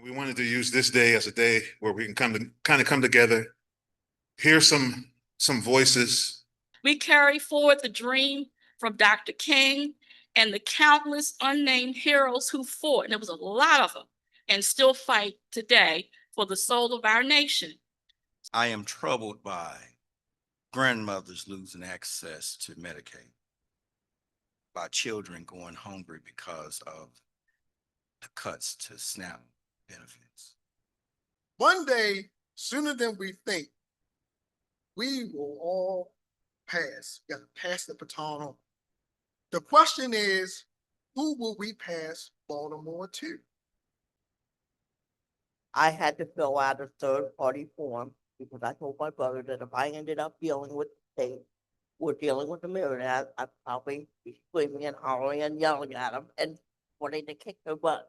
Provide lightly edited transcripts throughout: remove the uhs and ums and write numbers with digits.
We wanted to use this day as a day where we can come together, hear some voices. We carry forward the dream from Dr. King and the countless unnamed heroes who fought, and there was a lot of them, and still fight today for the soul of our nation. I am troubled by grandmothers losing access to Medicaid, by children going hungry because of the cuts to SNAP benefits. One day, sooner than we think, we will all pass. We got to pass the baton on. The question is, who will we pass Baltimore to? I had to fill out a third-party form because I told my brother that if I ended up dealing with the state or dealing with the mayor, I'd probably be screaming and hollering and yelling at him and wanting to kick their butt.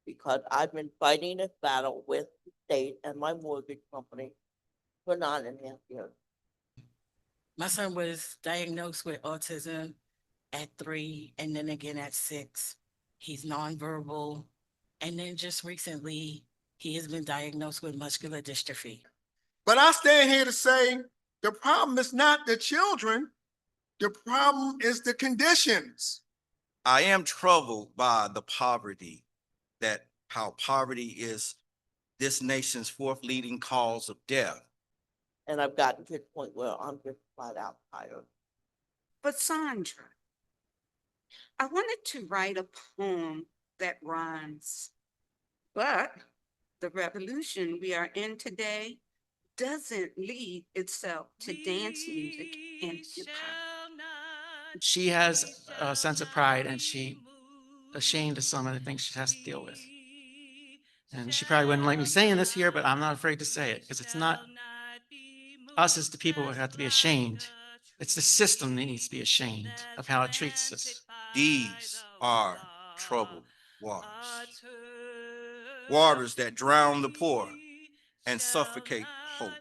Because I've been fighting this battle with the state and my mortgage company for 9.5 years. My son was diagnosed with autism at 3 and then again at 6. He's nonverbal. And then just recently, he has been diagnosed with muscular dystrophy. But I stand here to say the problem is not the children. The problem is the conditions. I am troubled by the poverty, how poverty is this nation's fourth leading cause of death. And I've gotten to the point where I'm just flat out tired. But Sandra, I wanted to write a poem that rhymes, but the revolution we are in today doesn't lead itself to dance music and hip hop. She has a sense of pride and she ashamed of some of the things she has to deal with. And she probably wouldn't like me saying this here, but I'm not afraid to say it because it's not us as the people who have to be ashamed. It's the system that needs to be ashamed of how it treats us. These are troubled waters. Waters that drown the poor and suffocate hope.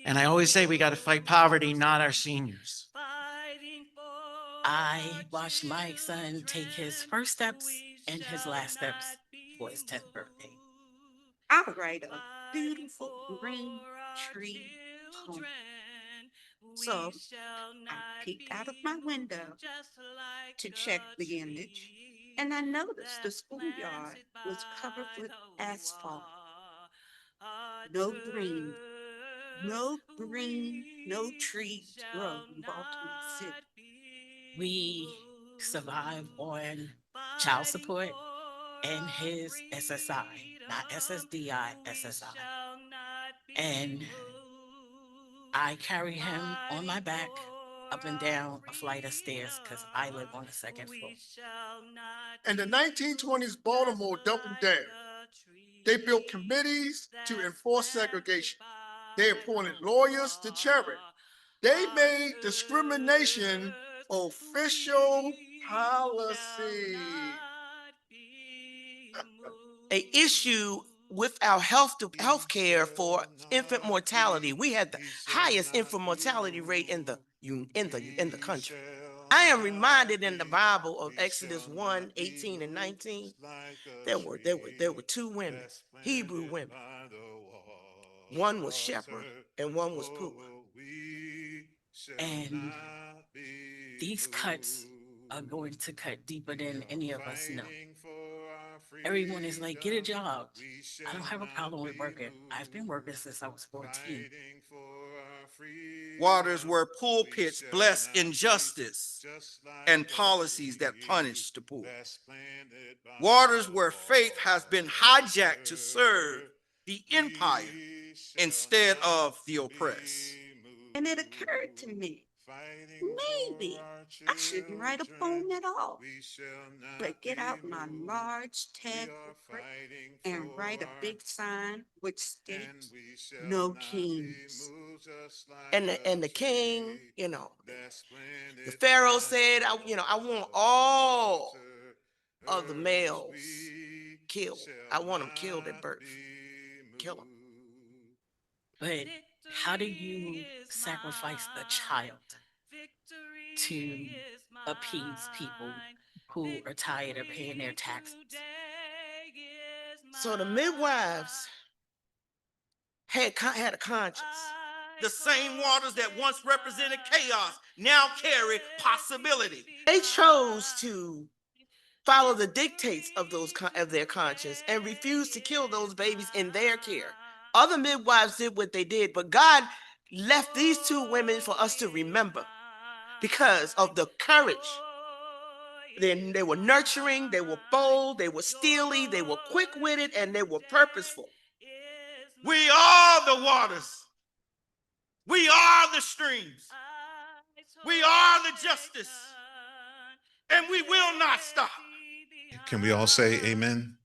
And I always say we got to fight poverty, not our seniors. I watched my son take his first steps and his last steps for his 10th birthday. I'll write a beautiful green tree poem. So I peeked out of my window to check the image, and I noticed the schoolyard was covered with asphalt. No green, no trees grow in Baltimore City. We survive on child support and his SSI, not SSDI, SSI. And I carry him on my back up and down a flight of stairs because I live on the second floor. In the 1920s, Baltimore doubled down. They built committees to enforce segregation. They appointed lawyers to charity. They made discrimination official policy. An issue with our health care for infant mortality. We had the highest infant mortality rate in the country. I am reminded in the Bible of Exodus 1:18 and 19. There were 2 women, Hebrew women. One was shepherd and one was poor. And these cuts are going to cut deeper than any of us know. Everyone is like, get a job. I don't have a problem with working. I've been working since I was 14. Waters where pulpits bless injustice and policies that punish the poor. Waters where faith has been hijacked to serve the empire instead of the oppressed. And it occurred to me, maybe I shouldn't write a poem at all, but get out my large tag and write a big sign which states, "No kings." And the king, the Pharaoh said, I want all of the males killed. I want them killed at birth. Kill them. But how do you sacrifice the child to appease people who are tired of paying their taxes? So the midwives had a conscience. The same waters that once represented chaos now carry possibility. They chose to follow the dictates of of their conscience and refused to kill those babies in their care. Other midwives did what they did, but God left these two women for us to remember because of the courage. They were nurturing, they were bold, they were steely, they were quick-witted, and they were purposeful. We are the waters. We are the streams. We are the justice. And we will not stop. Can we all say amen?